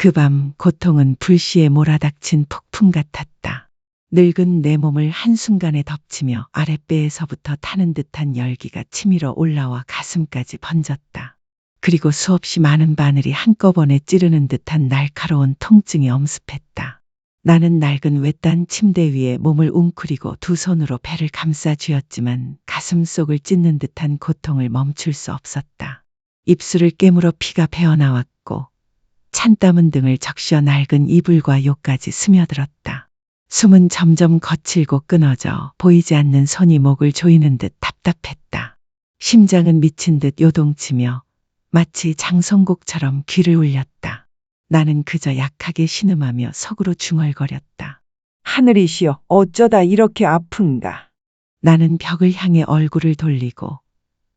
그 밤 고통은 불시에 몰아닥친 폭풍 같았다. 늙은 내 몸을 한순간에 덮치며 아랫배에서부터 타는 듯한 열기가 치밀어 올라와 가슴까지 번졌다. 그리고 수없이 많은 바늘이 한꺼번에 찌르는 듯한 날카로운 통증이 엄습했다. 나는 낡은 외딴 침대 위에 몸을 웅크리고 두 손으로 배를 감싸 쥐었지만 가슴 속을 찢는 듯한 고통을 멈출 수 없었다. 입술을 깨물어 피가 배어나왔고 찬땀은 등을 적셔 낡은 이불과 요까지 스며들었다. 숨은 점점 거칠고 끊어져 보이지 않는 손이 목을 조이는 듯 답답했다. 심장은 미친 듯 요동치며 마치 장송곡처럼 귀를 울렸다. 나는 그저 약하게 신음하며 속으로 중얼거렸다. 하늘이시여, 어쩌다 이렇게 아픈가. 나는 벽을 향해 얼굴을 돌리고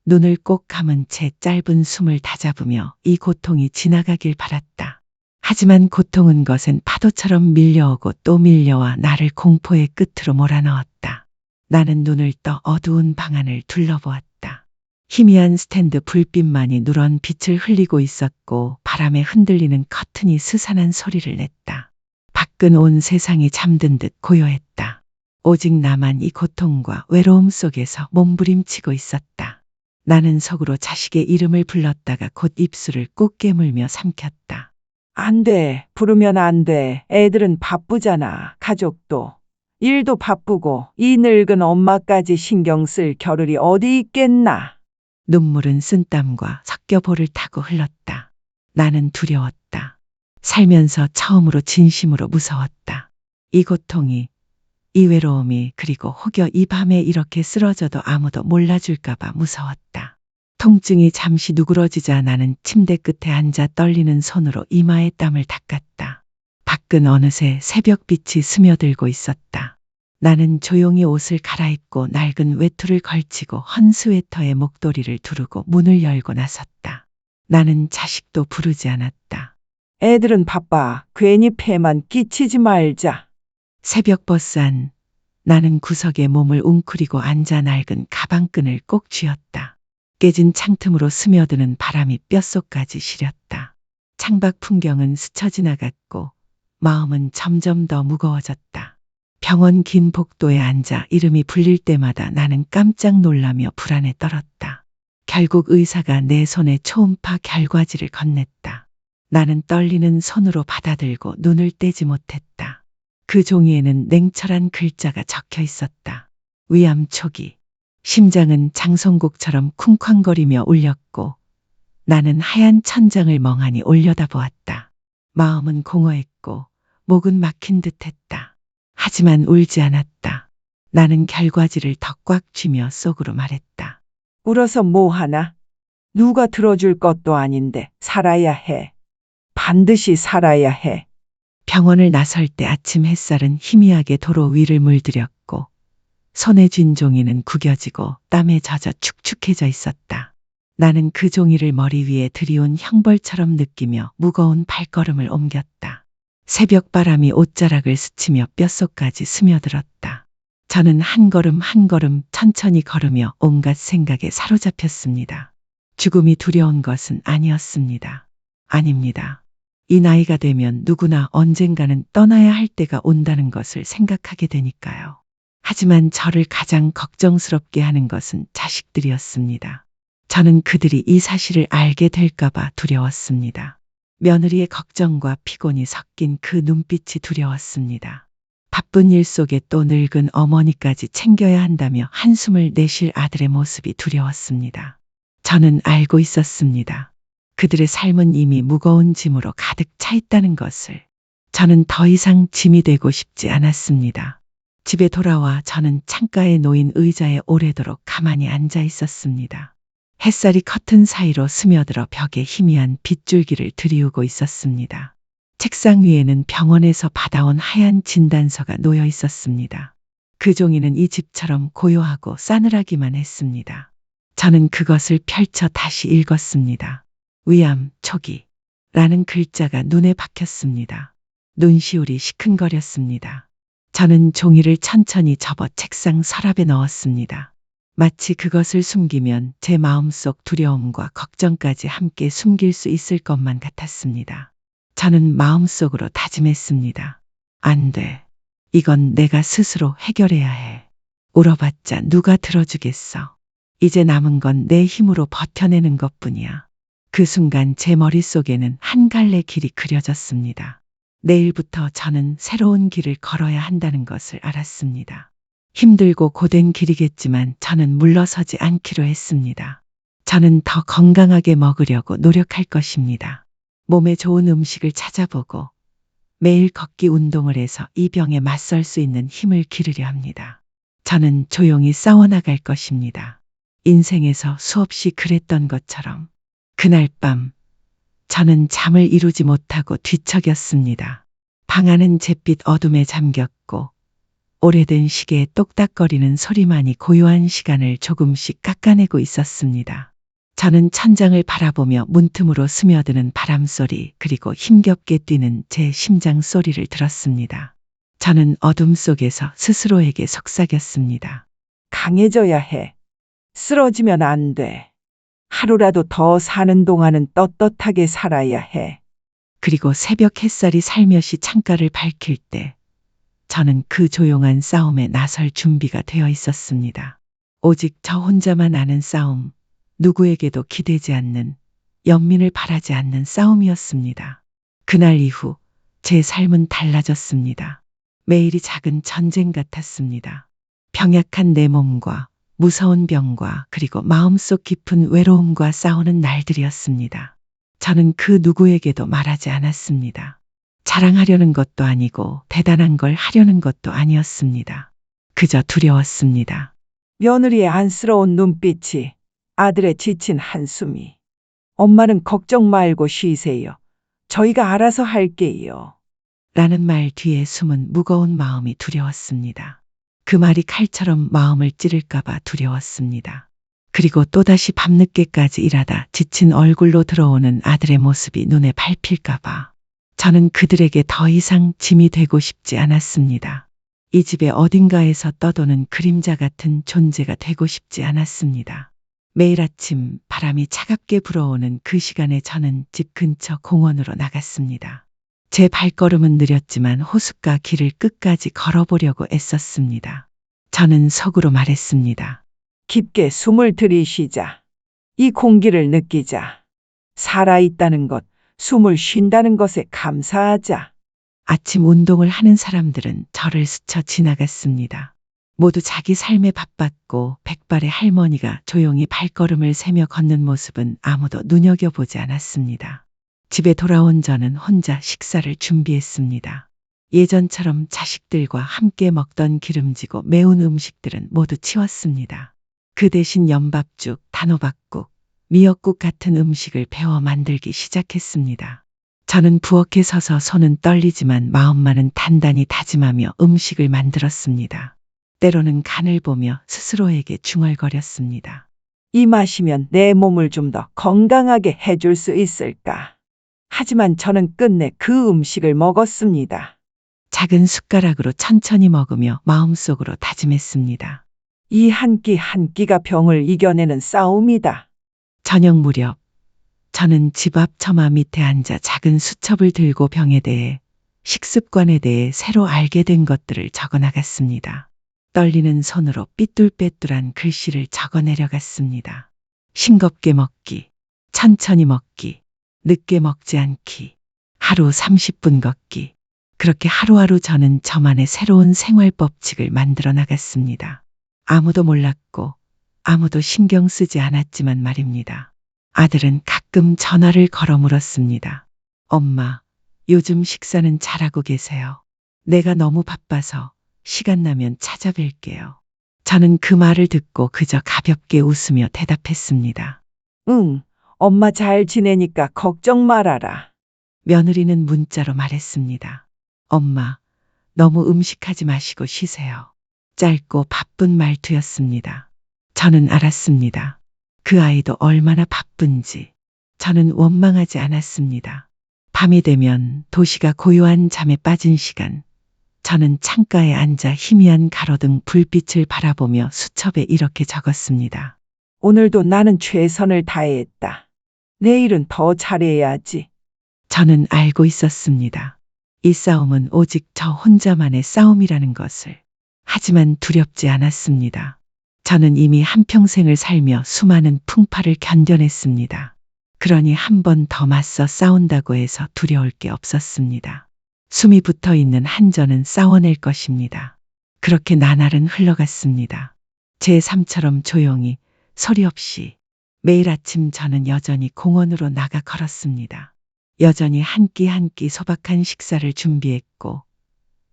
눈을 꼭 감은 채 짧은 숨을 다잡으며 이 고통이 지나가길 바랐다. 하지만 고통은 거센 파도처럼 밀려오고 또 밀려와 나를 공포의 끝으로 몰아넣었다. 나는 눈을 떠 어두운 방 안을 둘러보았다. 희미한 스탠드 불빛만이 누런 빛을 흘리고 있었고 바람에 흔들리는 커튼이 스산한 소리를 냈다. 밖은 온 세상이 잠든 듯 고요했다. 오직 나만 이 고통과 외로움 속에서 몸부림치고 있었다. 나는 속으로 자식의 이름을 불렀다가 곧 입술을 꾹 깨물며 삼켰다. 안 돼. 부르면 안 돼. 애들은 바쁘잖아. 가족도. 일도 바쁘고 이 늙은 엄마까지 신경 쓸 겨를이 어디 있겠나. 눈물은 쓴땀과 섞여 볼을 타고 흘렀다. 나는 두려웠다. 살면서 처음으로 진심으로 무서웠다. 이 고통이, 이 외로움이, 그리고 혹여 이 밤에 이렇게 쓰러져도 아무도 몰라줄까봐 무서웠다. 통증이 잠시 누그러지자 나는 침대 끝에 앉아 떨리는 손으로 이마에 땀을 닦았다. 밖은 어느새 새벽빛이 스며들고 있었다. 나는 조용히 옷을 갈아입고 낡은 외투를 걸치고 헌 스웨터에 목도리를 두르고 문을 열고 나섰다. 나는 자식도 부르지 않았다. 애들은 바빠. 괜히 폐만 끼치지 말자. 새벽 버스 안, 나는 구석에 몸을 웅크리고 앉아 낡은 가방끈을 꼭 쥐었다. 깨진 창틈으로 스며드는 바람이 뼛속까지 시렸다. 창밖 풍경은 스쳐 지나갔고 마음은 점점 더 무거워졌다. 병원 긴 복도에 앉아 이름이 불릴 때마다 나는 깜짝 놀라며 불안에 떨었다. 결국 의사가 내 손에 초음파 결과지를 건넸다. 나는 떨리는 손으로 받아들고 눈을 떼지 못했다. 그 종이에는 냉철한 글자가 적혀 있었다. 위암 초기. 심장은 장송곡처럼 쿵쾅거리며 울렸고 나는 하얀 천장을 멍하니 올려다보았다. 마음은 공허했고 목은 막힌 듯했다. 하지만 울지 않았다. 나는 결과지를 더 꽉 쥐며 속으로 말했다. 울어서 뭐 하나? 누가 들어줄 것도 아닌데 살아야 해. 반드시 살아야 해. 병원을 나설 때 아침 햇살은 희미하게 도로 위를 물들였고 손에 쥔 종이는 구겨지고 땀에 젖어 축축해져 있었다. 나는 그 종이를 머리 위에 들이온 형벌처럼 느끼며 무거운 발걸음을 옮겼다. 새벽 바람이 옷자락을 스치며 뼛속까지 스며들었다. 저는 한 걸음 한 걸음 천천히 걸으며 온갖 생각에 사로잡혔습니다. 죽음이 두려운 것은 아니었습니다. 아닙니다. 이 나이가 되면 누구나 언젠가는 떠나야 할 때가 온다는 것을 생각하게 되니까요. 하지만 저를 가장 걱정스럽게 하는 것은 자식들이었습니다. 저는 그들이 이 사실을 알게 될까봐 두려웠습니다. 며느리의 걱정과 피곤이 섞인 그 눈빛이 두려웠습니다. 바쁜 일 속에 또 늙은 어머니까지 챙겨야 한다며 한숨을 내쉴 아들의 모습이 두려웠습니다. 저는 알고 있었습니다. 그들의 삶은 이미 무거운 짐으로 가득 차 있다는 것을. 저는 더 이상 짐이 되고 싶지 않았습니다. 집에 돌아와 저는 창가에 놓인 의자에 오래도록 가만히 앉아 있었습니다. 햇살이 커튼 사이로 스며들어 벽에 희미한 빗줄기를 들이우고 있었습니다. 책상 위에는 병원에서 받아온 하얀 진단서가 놓여 있었습니다. 그 종이는 이 집처럼 고요하고 싸늘하기만 했습니다. 저는 그것을 펼쳐 다시 읽었습니다. 위암 초기라는 글자가 눈에 박혔습니다. 눈시울이 시큰거렸습니다. 저는 종이를 천천히 접어 책상 서랍에 넣었습니다. 마치 그것을 숨기면 제 마음속 두려움과 걱정까지 함께 숨길 수 있을 것만 같았습니다. 저는 마음속으로 다짐했습니다. 안 돼. 이건 내가 스스로 해결해야 해. 울어봤자 누가 들어주겠어. 이제 남은 건 내 힘으로 버텨내는 것뿐이야. 그 순간 제 머릿속에는 한 갈래 길이 그려졌습니다. 내일부터 저는 새로운 길을 걸어야 한다는 것을 알았습니다. 힘들고 고된 길이겠지만 저는 물러서지 않기로 했습니다. 저는 더 건강하게 먹으려고 노력할 것입니다. 몸에 좋은 음식을 찾아보고 매일 걷기 운동을 해서 이 병에 맞설 수 있는 힘을 기르려 합니다. 저는 조용히 싸워나갈 것입니다. 인생에서 수없이 그랬던 것처럼 그날 밤 저는 잠을 이루지 못하고 뒤척였습니다. 방 안은 잿빛 어둠에 잠겼고 오래된 시계의 똑딱거리는 소리만이 고요한 시간을 조금씩 깎아내고 있었습니다. 저는 천장을 바라보며 문틈으로 스며드는 바람소리 그리고 힘겹게 뛰는 제 심장 소리를 들었습니다. 저는 어둠 속에서 스스로에게 속삭였습니다. 강해져야 해. 쓰러지면 안 돼. 하루라도 더 사는 동안은 떳떳하게 살아야 해. 그리고 새벽 햇살이 살며시 창가를 밝힐 때 저는 그 조용한 싸움에 나설 준비가 되어 있었습니다. 오직 저 혼자만 아는 싸움, 누구에게도 기대지 않는, 연민을 바라지 않는 싸움이었습니다. 그날 이후 제 삶은 달라졌습니다. 매일이 작은 전쟁 같았습니다. 병약한 내 몸과 무서운 병과 그리고 마음속 깊은 외로움과 싸우는 날들이었습니다. 저는 그 누구에게도 말하지 않았습니다. 자랑하려는 것도 아니고 대단한 걸 하려는 것도 아니었습니다. 그저 두려웠습니다. 며느리의 안쓰러운 눈빛이, 아들의 지친 한숨이. 엄마는 걱정 말고 쉬세요. 저희가 알아서 할게요. 라는 말 뒤에 숨은 무거운 마음이 두려웠습니다. 그 말이 칼처럼 마음을 찌를까봐 두려웠습니다. 그리고 또다시 밤늦게까지 일하다 지친 얼굴로 들어오는 아들의 모습이 눈에 밟힐까봐 저는 그들에게 더 이상 짐이 되고 싶지 않았습니다. 이 집의 어딘가에서 떠도는 그림자 같은 존재가 되고 싶지 않았습니다. 매일 아침 바람이 차갑게 불어오는 그 시간에 저는 집 근처 공원으로 나갔습니다. 제 발걸음은 느렸지만 호숫가 길을 끝까지 걸어보려고 애썼습니다. 저는 속으로 말했습니다. 깊게 숨을 들이쉬자. 이 공기를 느끼자. 살아있다는 것, 숨을 쉰다는 것에 감사하자. 아침 운동을 하는 사람들은 저를 스쳐 지나갔습니다. 모두 자기 삶에 바빴고 백발의 할머니가 조용히 발걸음을 세며 걷는 모습은 아무도 눈여겨보지 않았습니다. 집에 돌아온 저는 혼자 식사를 준비했습니다. 예전처럼 자식들과 함께 먹던 기름지고 매운 음식들은 모두 치웠습니다. 그 대신 연밥죽, 단호박국, 미역국 같은 음식을 배워 만들기 시작했습니다. 저는 부엌에 서서 손은 떨리지만 마음만은 단단히 다짐하며 음식을 만들었습니다. 때로는 간을 보며 스스로에게 중얼거렸습니다. 이 맛이면 내 몸을 좀 더 건강하게 해줄 수 있을까? 하지만 저는 끝내 그 음식을 먹었습니다. 작은 숟가락으로 천천히 먹으며 마음속으로 다짐했습니다. 이 한 끼 한 끼가 병을 이겨내는 싸움이다. 저녁 무렵 저는 집 앞 처마 밑에 앉아 작은 수첩을 들고 병에 대해, 식습관에 대해 새로 알게 된 것들을 적어 나갔습니다. 떨리는 손으로 삐뚤빼뚤한 글씨를 적어 내려갔습니다. 싱겁게 먹기, 천천히 먹기, 늦게 먹지 않기, 하루 30분 걷기. 그렇게 하루하루 저는 저만의 새로운 생활 법칙을 만들어 나갔습니다. 아무도 몰랐고 아무도 신경 쓰지 않았지만 말입니다. 아들은 가끔 전화를 걸어 물었습니다. 엄마, 요즘 식사는 잘하고 계세요? 내가 너무 바빠서 시간 나면 찾아뵐게요. 저는 그 말을 듣고 그저 가볍게 웃으며 대답했습니다. 응, 엄마 잘 지내니까 걱정 말아라. 며느리는 문자로 말했습니다. 엄마, 너무 음식하지 마시고 쉬세요. 짧고 바쁜 말투였습니다. 저는 알았습니다. 그 아이도 얼마나 바쁜지. 저는 원망하지 않았습니다. 밤이 되면 도시가 고요한 잠에 빠진 시간, 저는 창가에 앉아 희미한 가로등 불빛을 바라보며 수첩에 이렇게 적었습니다. 오늘도 나는 최선을 다했다. 내일은 더 잘해야지. 저는 알고 있었습니다. 이 싸움은 오직 저 혼자만의 싸움이라는 것을. 하지만 두렵지 않았습니다. 저는 이미 한평생을 살며 수많은 풍파를 견뎌냈습니다. 그러니 한 번 더 맞서 싸운다고 해서 두려울 게 없었습니다. 숨이 붙어 있는 한전은 싸워낼 것입니다. 그렇게 나날은 흘러갔습니다. 제 삶처럼 조용히, 소리 없이. 매일 아침 저는 여전히 공원으로 나가 걸었습니다. 여전히 한 끼 한 끼 소박한 식사를 준비했고,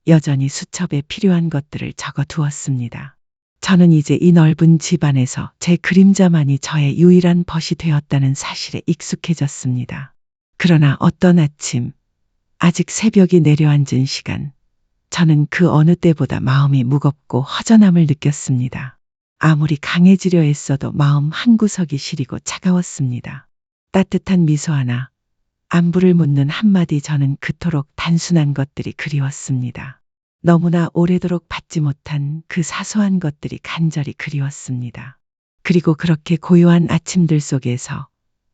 여전히 수첩에 필요한 것들을 적어 두었습니다. 저는 이제 이 넓은 집안에서 제 그림자만이 저의 유일한 벗이 되었다는 사실에 익숙해졌습니다. 그러나 어떤 아침, 아직 새벽이 내려앉은 시간, 저는 그 어느 때보다 마음이 무겁고 허전함을 느꼈습니다. 아무리 강해지려 애써도 마음 한구석이 시리고 차가웠습니다. 따뜻한 미소 하나, 안부를 묻는 한마디, 저는 그토록 단순한 것들이 그리웠습니다. 너무나 오래도록 받지 못한 그 사소한 것들이 간절히 그리웠습니다. 그리고 그렇게 고요한 아침들 속에서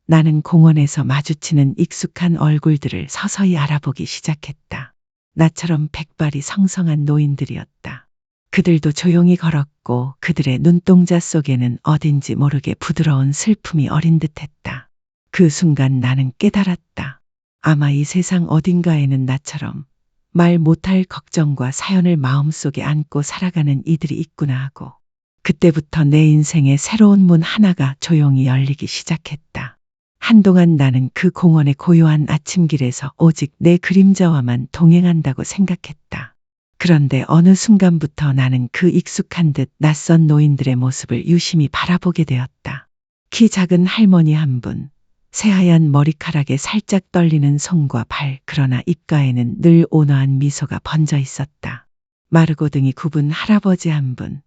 나는 공원에서 마주치는 익숙한 얼굴들을 서서히 알아보기 시작했다. 나처럼 백발이 성성한 노인들이었다. 그들도 조용히 걸었고 그들의 눈동자 속에는 어딘지 모르게 부드러운 슬픔이 어린 듯했다. 그 순간 나는 깨달았다. 아마 이 세상 어딘가에는 나처럼 말 못할 걱정과 사연을 마음속에 안고 살아가는 이들이 있구나 하고, 그때부터 내 인생의 새로운 문 하나가 조용히 열리기 시작했다. 한동안 나는 그 공원의 고요한 아침길에서 오직 내 그림자와만 동행한다고 생각했다. 그런데 어느 순간부터 나는 그 익숙한 듯 낯선 노인들의 모습을 유심히 바라보게 되었다. 키 작은 할머니 한 분, 새하얀 머리카락에 살짝 떨리는 손과 발, 그러나 입가에는 늘 온화한 미소가 번져 있었다. 마르고 등이 굽은 할아버지 한 분,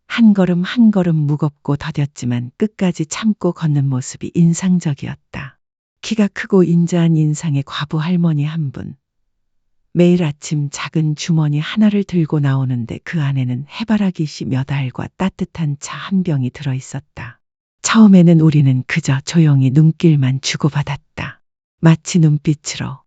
한 걸음 한 걸음 무겁고 더뎠지만 끝까지 참고 걷는 모습이 인상적이었다. 키가 크고 인자한 인상의 과부 할머니 한 분, 매일 아침 작은 주머니 하나를 들고 나오는데 그 안에는 해바라기씨 몇 알과 따뜻한 차 한 병이 들어 있었다. 처음에는 우리는 그저 조용히 눈길만 주고받았다. 마치 눈빛으로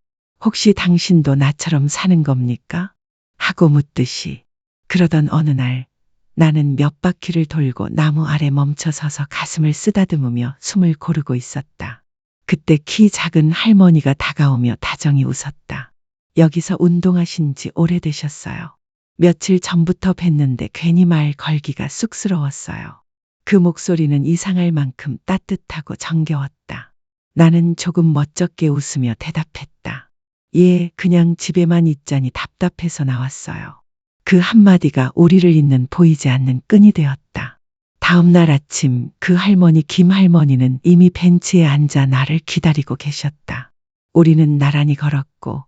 혹시 당신도 나처럼 사는 겁니까? 하고 묻듯이. 그러던 어느 날 나는 몇 바퀴를 돌고 나무 아래 멈춰 서서 가슴을 쓰다듬으며 숨을 고르고 있었다. 그때 키 작은 할머니가 다가오며 다정히 웃었다. 여기서 운동하신 지 오래되셨어요. 며칠 전부터 뵀는데 괜히 말 걸기가 쑥스러웠어요. 그 목소리는 이상할 만큼 따뜻하고 정겨웠다. 나는 조금 멋쩍게 웃으며 대답했다. 예, 그냥 집에만 있자니 답답해서 나왔어요. 그 한마디가 우리를 잇는 보이지 않는 끈이 되었다. 다음 날 아침 그 할머니 김 할머니는 이미 벤치에 앉아 나를 기다리고 계셨다. 우리는 나란히 걸었고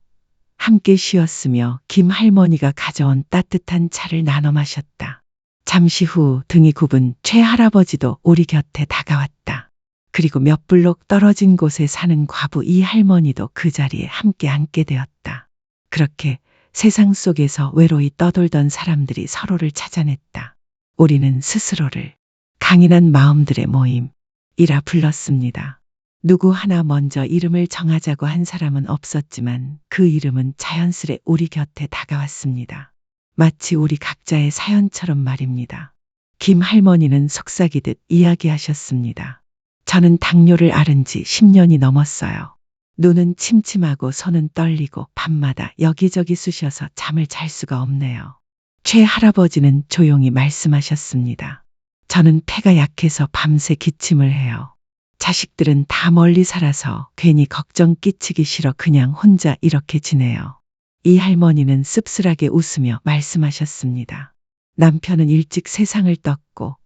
함께 쉬었으며 김 할머니가 가져온 따뜻한 차를 나눠 마셨다. 잠시 후 등이 굽은 최 할아버지도 우리 곁에 다가왔다. 그리고 몇 블록 떨어진 곳에 사는 과부 이 할머니도 그 자리에 함께 앉게 되었다. 그렇게 세상 속에서 외로이 떠돌던 사람들이 서로를 찾아냈다. 우리는 스스로를 강인한 마음들의 모임이라 불렀습니다. 누구 하나 먼저 이름을 정하자고 한 사람은 없었지만 그 이름은 자연스레 우리 곁에 다가왔습니다. 마치 우리 각자의 사연처럼 말입니다. 김 할머니는 속삭이듯 이야기하셨습니다. 저는 당뇨를 앓은 지 10년이 넘었어요. 눈은 침침하고 손은 떨리고 밤마다 여기저기 쑤셔서 잠을 잘 수가 없네요. 최 할아버지는 조용히 말씀하셨습니다. 저는 폐가 약해서 밤새 기침을 해요. 자식들은 다 멀리 살아서 괜히 걱정 끼치기 싫어 그냥 혼자 이렇게 지내요. 이 할머니는 씁쓸하게 웃으며 말씀하셨습니다. 남편은 일찍 세상을 떴고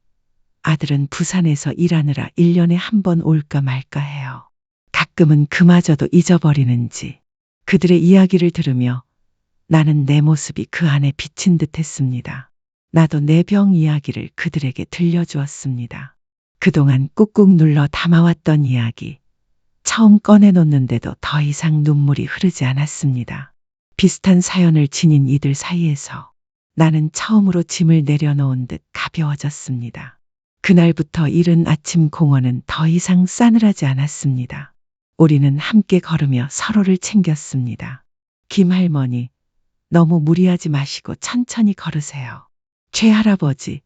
아들은 부산에서 일하느라 1년에 한 번 올까 말까 해요. 가끔은 그마저도 잊어버리는지. 그들의 이야기를 들으며 나는 내 모습이 그 안에 비친 듯 했습니다. 나도 내 병 이야기를 그들에게 들려주었습니다. 그동안 꾹꾹 눌러 담아왔던 이야기. 처음 꺼내놓는데도 더 이상 눈물이 흐르지 않았습니다. 비슷한 사연을 지닌 이들 사이에서 나는 처음으로 짐을 내려놓은 듯 가벼워졌습니다. 그날부터 이른 아침 공원은 더 이상 싸늘하지 않았습니다. 우리는 함께 걸으며 서로를 챙겼습니다. 김할머니, 너무 무리하지 마시고 천천히 걸으세요. 최할아버지,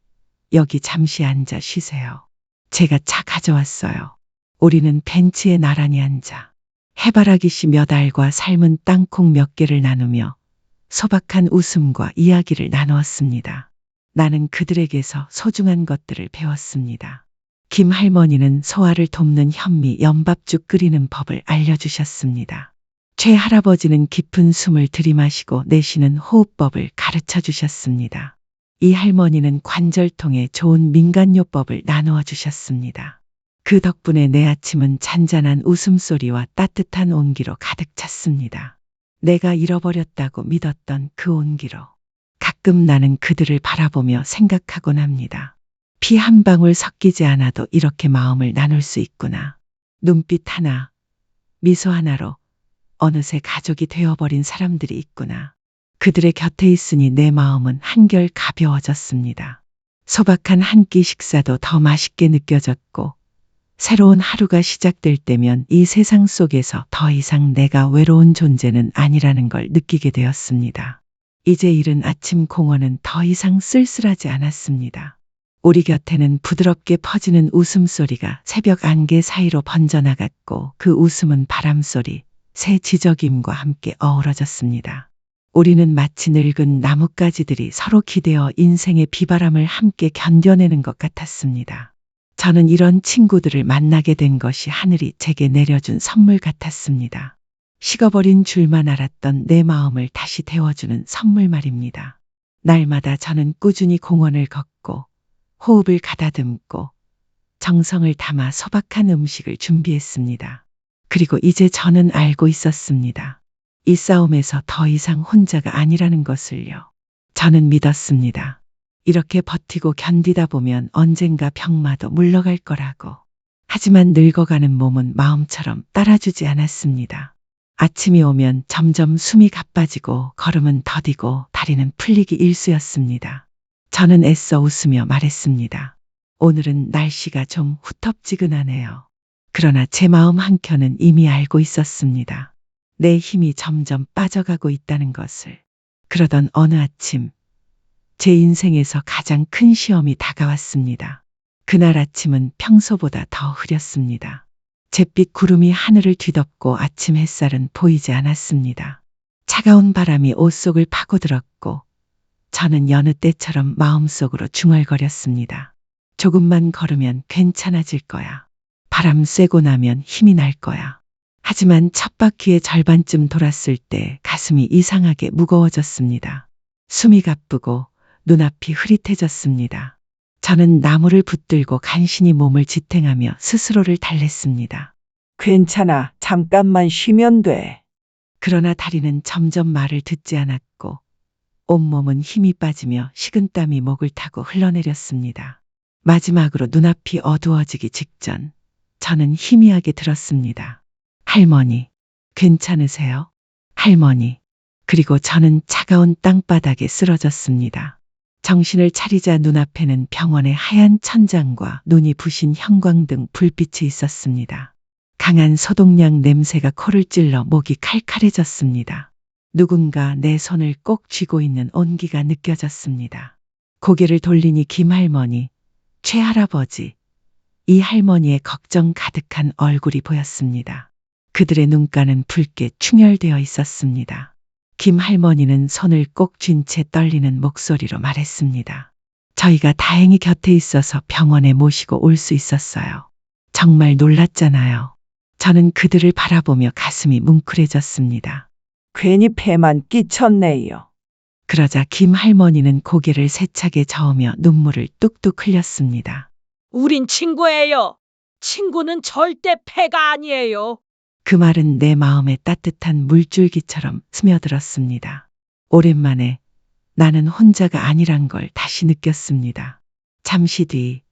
여기 잠시 앉아 쉬세요. 제가 차 가져왔어요. 우리는 벤치에 나란히 앉아 해바라기 씨 몇 알과 삶은 땅콩 몇 개를 나누며 소박한 웃음과 이야기를 나누었습니다. 나는 그들에게서 소중한 것들을 배웠습니다. 김 할머니는 소화를 돕는 현미 연밥죽 끓이는 법을 알려주셨습니다. 최 할아버지는 깊은 숨을 들이마시고 내쉬는 호흡법을 가르쳐 주셨습니다. 이 할머니는 관절통에 좋은 민간요법을 나누어 주셨습니다. 그 덕분에 내 아침은 잔잔한 웃음소리와 따뜻한 온기로 가득 찼습니다. 내가 잃어버렸다고 믿었던 그 온기로. 가끔 나는 그들을 바라보며 생각하곤 합니다. 피 한 방울 섞이지 않아도 이렇게 마음을 나눌 수 있구나. 눈빛 하나, 미소 하나로 어느새 가족이 되어버린 사람들이 있구나. 그들의 곁에 있으니 내 마음은 한결 가벼워졌습니다. 소박한 한 끼 식사도 더 맛있게 느껴졌고, 새로운 하루가 시작될 때면 이 세상 속에서 더 이상 내가 외로운 존재는 아니라는 걸 느끼게 되었습니다. 이제 이른 아침 공원은 더 이상 쓸쓸하지 않았습니다. 우리 곁에는 부드럽게 퍼지는 웃음소리가 새벽 안개 사이로 번져나갔고 그 웃음은 바람소리, 새 지저귐과 함께 어우러졌습니다. 우리는 마치 늙은 나뭇가지들이 서로 기대어 인생의 비바람을 함께 견뎌내는 것 같았습니다. 저는 이런 친구들을 만나게 된 것이 하늘이 제게 내려준 선물 같았습니다. 식어버린 줄만 알았던 내 마음을 다시 데워주는 선물 말입니다. 날마다 저는 꾸준히 공원을 걷고 호흡을 가다듬고 정성을 담아 소박한 음식을 준비했습니다. 그리고 이제 저는 알고 있었습니다. 이 싸움에서 더 이상 혼자가 아니라는 것을요. 저는 믿었습니다. 이렇게 버티고 견디다 보면 언젠가 병마도 물러갈 거라고. 하지만 늙어가는 몸은 마음처럼 따라주지 않았습니다. 아침이 오면 점점 숨이 가빠지고 걸음은 더디고 다리는 풀리기 일쑤였습니다. 저는 애써 웃으며 말했습니다. 오늘은 날씨가 좀 후텁지근하네요. 그러나 제 마음 한켠은 이미 알고 있었습니다. 내 힘이 점점 빠져가고 있다는 것을. 그러던 어느 아침, 제 인생에서 가장 큰 시험이 다가왔습니다. 그날 아침은 평소보다 더 흐렸습니다. 잿빛 구름이 하늘을 뒤덮고 아침 햇살은 보이지 않았습니다. 차가운 바람이 옷 속을 파고들었고 저는 여느 때처럼 마음속으로 중얼거렸습니다. 조금만 걸으면 괜찮아질 거야. 바람 쐬고 나면 힘이 날 거야. 하지만 첫 바퀴의 절반쯤 돌았을 때 가슴이 이상하게 무거워졌습니다. 숨이 가쁘고 눈앞이 흐릿해졌습니다. 저는 나무를 붙들고 간신히 몸을 지탱하며 스스로를 달랬습니다. 괜찮아. 잠깐만 쉬면 돼. 그러나 다리는 점점 말을 듣지 않았고 온몸은 힘이 빠지며 식은땀이 목을 타고 흘러내렸습니다. 마지막으로 눈앞이 어두워지기 직전 저는 희미하게 들었습니다. 할머니, 괜찮으세요? 할머니. 그리고 저는 차가운 땅바닥에 쓰러졌습니다. 정신을 차리자 눈앞에는 병원의 하얀 천장과 눈이 부신 형광등 불빛이 있었습니다. 강한 소독약 냄새가 코를 찔러 목이 칼칼해졌습니다. 누군가 내 손을 꼭 쥐고 있는 온기가 느껴졌습니다. 고개를 돌리니 김할머니, 최할아버지, 이 할머니의 걱정 가득한 얼굴이 보였습니다. 그들의 눈가는 붉게 충혈되어 있었습니다. 김할머니는 손을 꼭 쥔 채 떨리는 목소리로 말했습니다. 저희가 다행히 곁에 있어서 병원에 모시고 올 수 있었어요. 정말 놀랐잖아요. 저는 그들을 바라보며 가슴이 뭉클해졌습니다. 괜히 폐만 끼쳤네요. 그러자 김할머니는 고개를 세차게 저으며 눈물을 뚝뚝 흘렸습니다. 우린 친구예요. 친구는 절대 패가 아니에요. 그 말은 내 마음에 따뜻한 물줄기처럼 스며들었습니다. 오랜만에 나는 혼자가 아니란 걸 다시 느꼈습니다. 잠시 뒤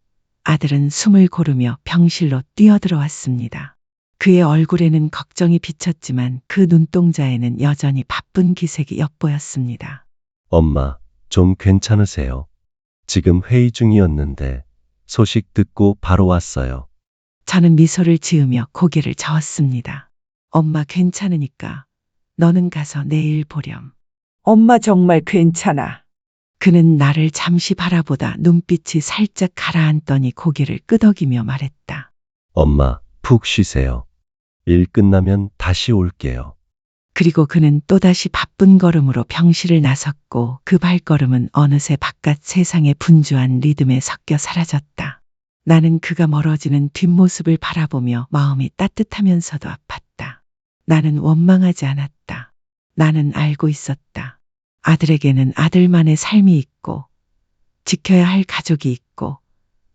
아들은 숨을 고르며 병실로 뛰어들어왔습니다. 그의 얼굴에는 걱정이 비쳤지만 그 눈동자에는 여전히 바쁜 기색이 엿보였습니다. 엄마, 좀 괜찮으세요? 지금 회의 중이었는데 소식 듣고 바로 왔어요. 저는 미소를 지으며 고개를 저었습니다. 엄마 괜찮으니까 너는 가서 내일 보렴. 엄마 정말 괜찮아. 그는 나를 잠시 바라보다 눈빛이 살짝 가라앉더니 고개를 끄덕이며 말했다. 엄마, 푹 쉬세요. 일 끝나면 다시 올게요. 그리고 그는 또다시 바쁜 걸음으로 병실을 나섰고 그 발걸음은 어느새 바깥 세상의 분주한 리듬에 섞여 사라졌다. 나는 그가 멀어지는 뒷모습을 바라보며 마음이 따뜻하면서도 아팠다. 나는 원망하지 않았다. 나는 알고 있었다. 아들에게는 아들만의 삶이 있고 지켜야 할 가족이 있고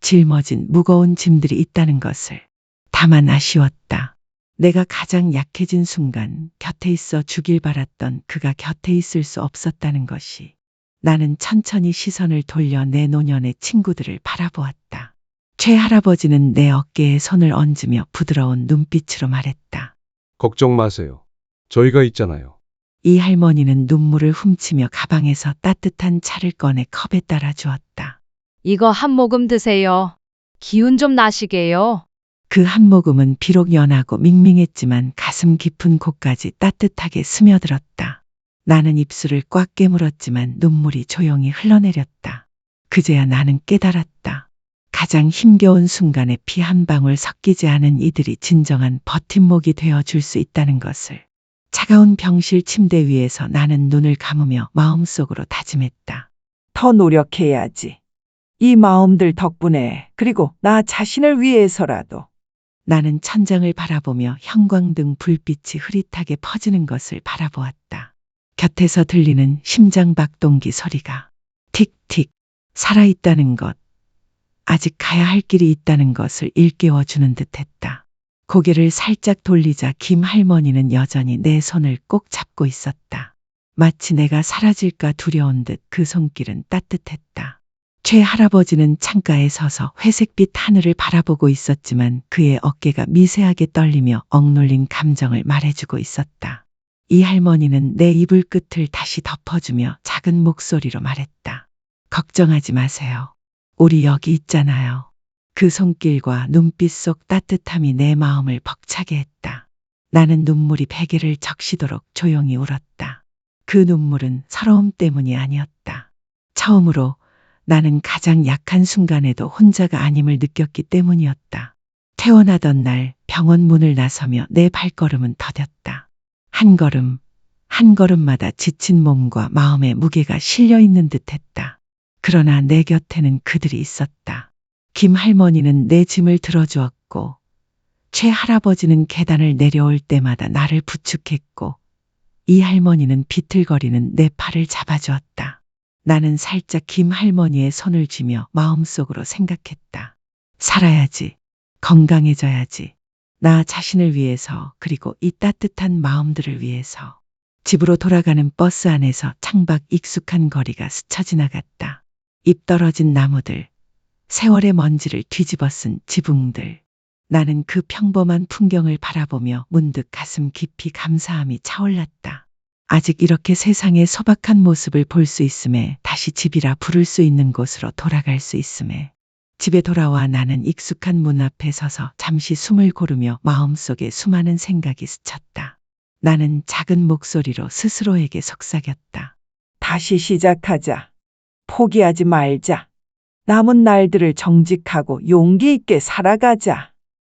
짊어진 무거운 짐들이 있다는 것을. 다만 아쉬웠다. 내가 가장 약해진 순간 곁에 있어 주길 바랐던 그가 곁에 있을 수 없었다는 것이. 나는 천천히 시선을 돌려 내 노년의 친구들을 바라보았다. 최 할아버지는 내 어깨에 손을 얹으며 부드러운 눈빛으로 말했다. 걱정 마세요. 저희가 있잖아요. 이 할머니는 눈물을 훔치며 가방에서 따뜻한 차를 꺼내 컵에 따라 주었다. 이거 한 모금 드세요. 기운 좀 나시게요. 그 한 모금은 비록 연하고 밍밍했지만 가슴 깊은 곳까지 따뜻하게 스며들었다. 나는 입술을 꽉 깨물었지만 눈물이 조용히 흘러내렸다. 그제야 나는 깨달았다. 가장 힘겨운 순간에 피 한 방울 섞이지 않은 이들이 진정한 버팀목이 되어줄 수 있다는 것을. 차가운 병실 침대 위에서 나는 눈을 감으며 마음속으로 다짐했다. 더 노력해야지. 이 마음들 덕분에, 그리고 나 자신을 위해서라도. 나는 천장을 바라보며 형광등 불빛이 흐릿하게 퍼지는 것을 바라보았다. 곁에서 들리는 심장박동기 소리가 틱틱 살아있다는 것, 아직 가야 할 길이 있다는 것을 일깨워주는 듯했다. 고개를 살짝 돌리자 김 할머니는 여전히 내 손을 꼭 잡고 있었다. 마치 내가 사라질까 두려운 듯 그 손길은 따뜻했다. 최 할아버지는 창가에 서서 회색빛 하늘을 바라보고 있었지만 그의 어깨가 미세하게 떨리며 억눌린 감정을 말해주고 있었다. 이 할머니는 내 이불 끝을 다시 덮어주며 작은 목소리로 말했다. 걱정하지 마세요. 우리 여기 있잖아요. 그 손길과 눈빛 속 따뜻함이 내 마음을 벅차게 했다. 나는 눈물이 베개를 적시도록 조용히 울었다. 그 눈물은 서러움 때문이 아니었다. 처음으로 나는 가장 약한 순간에도 혼자가 아님을 느꼈기 때문이었다. 퇴원하던 날 병원 문을 나서며 내 발걸음은 더뎠다. 한 걸음, 한 걸음마다 지친 몸과 마음의 무게가 실려 있는 듯했다. 그러나 내 곁에는 그들이 있었다. 김 할머니는 내 짐을 들어주었고, 최 할아버지는 계단을 내려올 때마다 나를 부축했고, 이 할머니는 비틀거리는 내 팔을 잡아주었다. 나는 살짝 김 할머니의 손을 쥐며 마음속으로 생각했다. 살아야지. 건강해져야지. 나 자신을 위해서, 그리고 이 따뜻한 마음들을 위해서. 집으로 돌아가는 버스 안에서 창밖 익숙한 거리가 스쳐 지나갔다. 잎 떨어진 나무들, 세월의 먼지를 뒤집어 쓴 지붕들. 나는 그 평범한 풍경을 바라보며 문득 가슴 깊이 감사함이 차올랐다. 아직 이렇게 세상의 소박한 모습을 볼 수 있음에, 다시 집이라 부를 수 있는 곳으로 돌아갈 수 있음에. 집에 돌아와 나는 익숙한 문 앞에 서서 잠시 숨을 고르며 마음속에 수많은 생각이 스쳤다. 나는 작은 목소리로 스스로에게 속삭였다. 다시 시작하자. 포기하지 말자. 남은 날들을 정직하고 용기 있게 살아가자.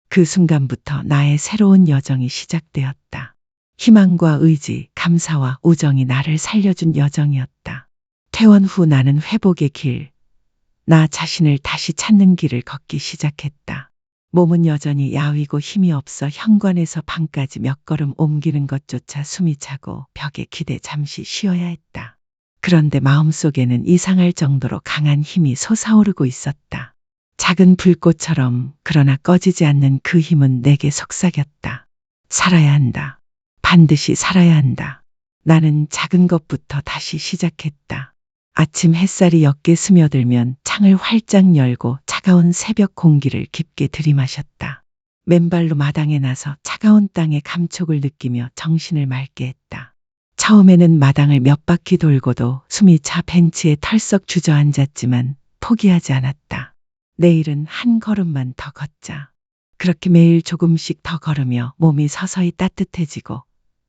그 순간부터 나의 새로운 여정이 시작되었다. 희망과 의지, 감사와 우정이 나를 살려준 여정이었다. 퇴원 후 나는 회복의 길, 나 자신을 다시 찾는 길을 걷기 시작했다. 몸은 여전히 야위고 힘이 없어 현관에서 방까지 몇 걸음 옮기는 것조차 숨이 차고 벽에 기대 잠시 쉬어야 했다. 그런데 마음속에는 이상할 정도로 강한 힘이 솟아오르고 있었다. 작은 불꽃처럼, 그러나 꺼지지 않는 그 힘은 내게 속삭였다. 살아야 한다. 반드시 살아야 한다. 나는 작은 것부터 다시 시작했다. 아침 햇살이 옅게 스며들면 창을 활짝 열고 차가운 새벽 공기를 깊게 들이마셨다. 맨발로 마당에 나서 차가운 땅의 감촉을 느끼며 정신을 맑게 했다. 처음에는 마당을 몇 바퀴 돌고도 숨이 차 벤치에 털썩 주저앉았지만 포기하지 않았다. 내일은 한 걸음만 더 걷자. 그렇게 매일 조금씩 더 걸으며 몸이 서서히 따뜻해지고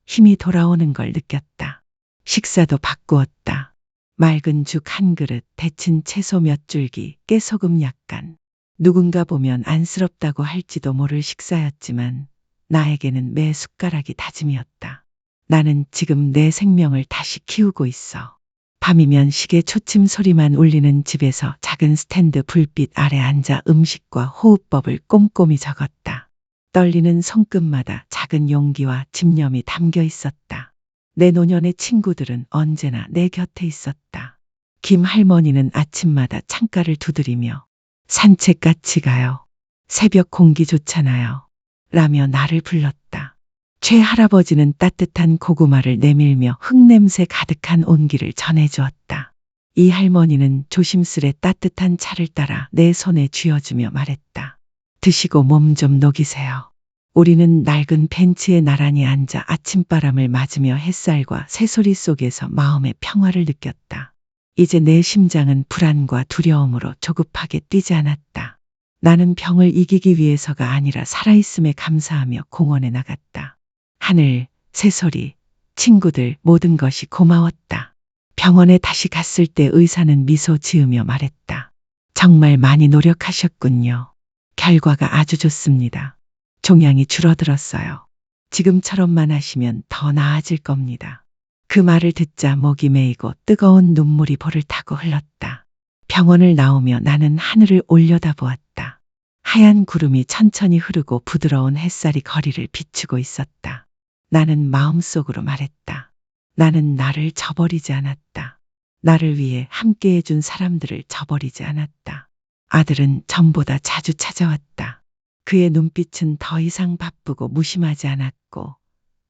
힘이 돌아오는 걸 느꼈다. 식사도 바꾸었다. 맑은 죽 한 그릇, 데친 채소 몇 줄기, 깨소금 약간. 누군가 보면 안쓰럽다고 할지도 모를 식사였지만 나에게는 매 숟가락이 다짐이었다. 나는 지금 내 생명을 다시 키우고 있어. 밤이면 시계 초침 소리만 울리는 집에서 작은 스탠드 불빛 아래 앉아 음식과 호흡법을 꼼꼼히 적었다. 떨리는 손끝마다 작은 용기와 집념이 담겨 있었다. 내 노년의 친구들은 언제나 내 곁에 있었다. 김 할머니는 아침마다 창가를 두드리며 산책 같이 가요. 새벽 공기 좋잖아요. 라며 나를 불렀다. 최 할아버지는 따뜻한 고구마를 내밀며 흙냄새 가득한 온기를 전해주었다. 이 할머니는 조심스레 따뜻한 차를 따라 내 손에 쥐어주며 말했다. 드시고 몸 좀 녹이세요. 우리는 낡은 벤치에 나란히 앉아 아침바람을 맞으며 햇살과 새소리 속에서 마음의 평화를 느꼈다. 이제 내 심장은 불안과 두려움으로 조급하게 뛰지 않았다. 나는 병을 이기기 위해서가 아니라 살아있음에 감사하며 공원에 나갔다. 하늘, 새소리, 친구들 모든 것이 고마웠다. 병원에 다시 갔을 때 의사는 미소 지으며 말했다. 정말 많이 노력하셨군요. 결과가 아주 좋습니다. 종양이 줄어들었어요. 지금처럼만 하시면 더 나아질 겁니다. 그 말을 듣자 목이 메이고 뜨거운 눈물이 볼을 타고 흘렀다. 병원을 나오며 나는 하늘을 올려다보았다. 하얀 구름이 천천히 흐르고 부드러운 햇살이 거리를 비추고 있었다. 나는 마음속으로 말했다. 나는 나를 저버리지 않았다. 나를 위해 함께 해준 사람들을 저버리지 않았다. 아들은 전보다 자주 찾아왔다. 그의 눈빛은 더 이상 바쁘고 무심하지 않았고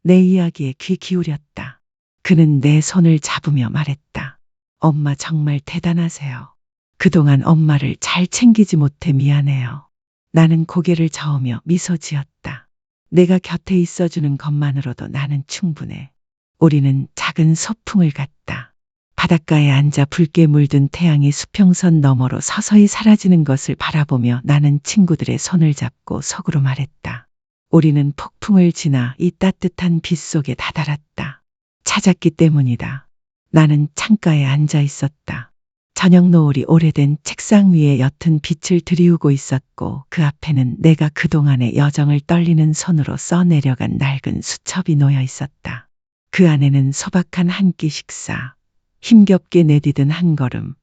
내 이야기에 귀 기울였다. 그는 내 손을 잡으며 말했다. 엄마 정말 대단하세요. 그동안 엄마를 잘 챙기지 못해 미안해요. 나는 고개를 저으며 미소 지었다. 내가 곁에 있어주는 것만으로도 나는 충분해. 우리는 작은 소풍을 갔다. 바닷가에 앉아 붉게 물든 태양이 수평선 너머로 서서히 사라지는 것을 바라보며 나는 친구들의 손을 잡고 속으로 말했다. 우리는 폭풍을 지나 이 따뜻한 빛 속에 다다랐다. 찾았기 때문이다. 나는 창가에 앉아 있었다. 저녁 노을이 오래된 책상 위에 옅은 빛을 들이우고 있었고 그 앞에는 내가 그동안의 여정을 떨리는 손으로 써내려간 낡은 수첩이 놓여 있었다. 그 안에는 소박한 한 끼 식사, 힘겹게 내디딘 한 걸음,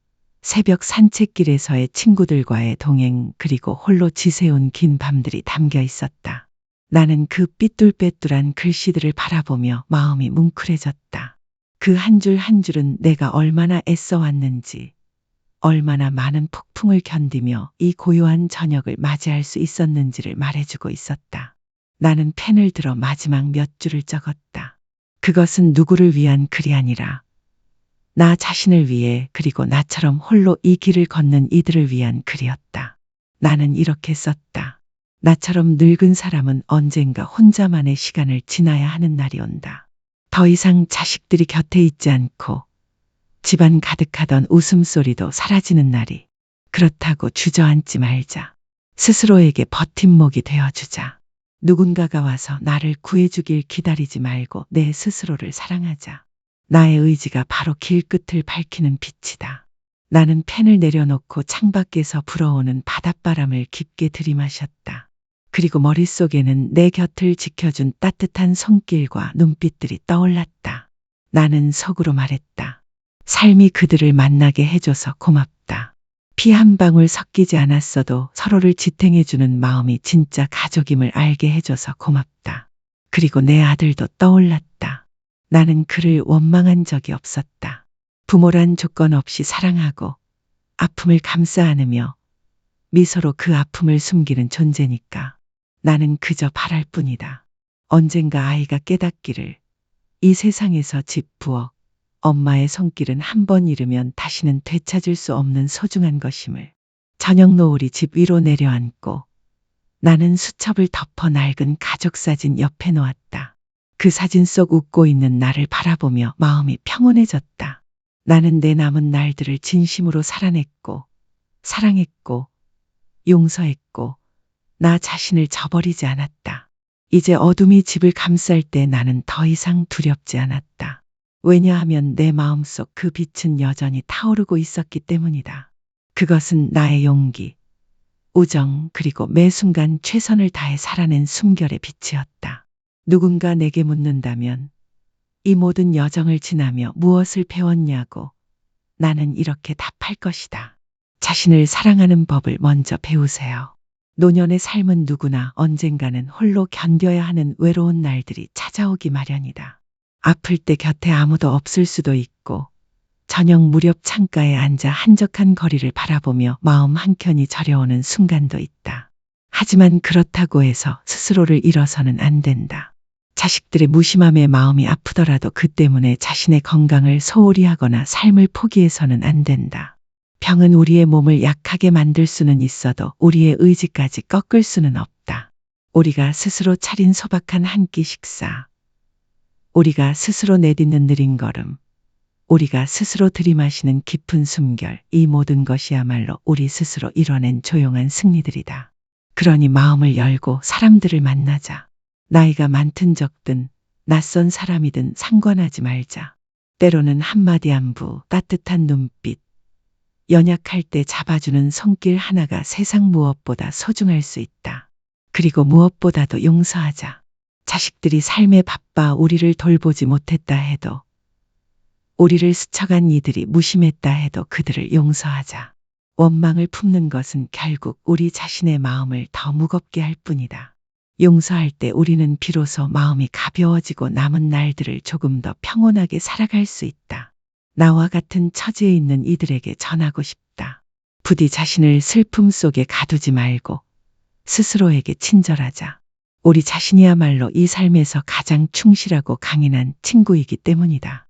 새벽 산책길에서의 친구들과의 동행 그리고 홀로 지새운 긴 밤들이 담겨 있었다. 나는 그 삐뚤빼뚤한 글씨들을 바라보며 마음이 뭉클해졌다. 그 한 줄 한 줄은 내가 얼마나 애써왔는지, 얼마나 많은 폭풍을 견디며 이 고요한 저녁을 맞이할 수 있었는지를 말해주고 있었다. 나는 펜을 들어 마지막 몇 줄을 적었다. 그것은 누구를 위한 글이 아니라 나 자신을 위해 그리고 나처럼 홀로 이 길을 걷는 이들을 위한 글이었다. 나는 이렇게 썼다. 나처럼 늙은 사람은 언젠가 혼자만의 시간을 지나야 하는 날이 온다. 더 이상 자식들이 곁에 있지 않고 집안 가득하던 웃음소리도 사라지는 날이. 그렇다고 주저앉지 말자. 스스로에게 버팀목이 되어주자. 누군가가 와서 나를 구해주길 기다리지 말고 내 스스로를 사랑하자. 나의 의지가 바로 길끝을 밝히는 빛이다. 나는 펜을 내려놓고 창밖에서 불어오는 바닷바람을 깊게 들이마셨다. 그리고 머릿속에는 내 곁을 지켜준 따뜻한 손길과 눈빛들이 떠올랐다. 나는 속으로 말했다. 삶이 그들을 만나게 해줘서 고맙다. 피 한 방울 섞이지 않았어도 서로를 지탱해주는 마음이 진짜 가족임을 알게 해줘서 고맙다. 그리고 내 아들도 떠올랐다. 나는 그를 원망한 적이 없었다. 부모란 조건 없이 사랑하고 아픔을 감싸 안으며 미소로 그 아픔을 숨기는 존재니까 나는 그저 바랄 뿐이다. 언젠가 아이가 깨닫기를 이 세상에서 집, 부엌, 엄마의 손길은 한 번 잃으면 다시는 되찾을 수 없는 소중한 것임을. 저녁 노을이 집 위로 내려앉고 나는 수첩을 덮어 낡은 가족 사진 옆에 놓았다. 그 사진 속 웃고 있는 나를 바라보며 마음이 평온해졌다. 나는 내 남은 날들을 진심으로 살아냈고, 사랑했고, 용서했고, 나 자신을 저버리지 않았다. 이제 어둠이 집을 감쌀 때 나는 더 이상 두렵지 않았다. 왜냐하면 내 마음속 그 빛은 여전히 타오르고 있었기 때문이다. 그것은 나의 용기, 우정, 그리고 매 순간 최선을 다해 살아낸 숨결의 빛이었다. 누군가 내게 묻는다면 이 모든 여정을 지나며 무엇을 배웠냐고 나는 이렇게 답할 것이다. 자신을 사랑하는 법을 먼저 배우세요. 노년의 삶은 누구나 언젠가는 홀로 견뎌야 하는 외로운 날들이 찾아오기 마련이다. 아플 때 곁에 아무도 없을 수도 있고, 저녁 무렵 창가에 앉아 한적한 거리를 바라보며 마음 한켠이 저려오는 순간도 있다. 하지만 그렇다고 해서 스스로를 잃어서는 안 된다. 자식들의 무심함에 마음이 아프더라도 그 때문에 자신의 건강을 소홀히 하거나 삶을 포기해서는 안 된다. 병은 우리의 몸을 약하게 만들 수는 있어도 우리의 의지까지 꺾을 수는 없다. 우리가 스스로 차린 소박한 한 끼 식사, 우리가 스스로 내딛는 느린 걸음, 우리가 스스로 들이마시는 깊은 숨결, 이 모든 것이야말로 우리 스스로 이뤄낸 조용한 승리들이다. 그러니 마음을 열고 사람들을 만나자. 나이가 많든 적든 낯선 사람이든 상관하지 말자. 때로는 한마디 안부, 따뜻한 눈빛, 연약할 때 잡아주는 손길 하나가 세상 무엇보다 소중할 수 있다. 그리고 무엇보다도 용서하자. 자식들이 삶에 바빠 우리를 돌보지 못했다 해도, 우리를 스쳐간 이들이 무심했다 해도 그들을 용서하자. 원망을 품는 것은 결국 우리 자신의 마음을 더 무겁게 할 뿐이다. 용서할 때 우리는 비로소 마음이 가벼워지고 남은 날들을 조금 더 평온하게 살아갈 수 있다. 나와 같은 처지에 있는 이들에게 전하고 싶다. 부디 자신을 슬픔 속에 가두지 말고 스스로에게 친절하자. 우리 자신이야말로 이 삶에서 가장 충실하고 강인한 친구이기 때문이다.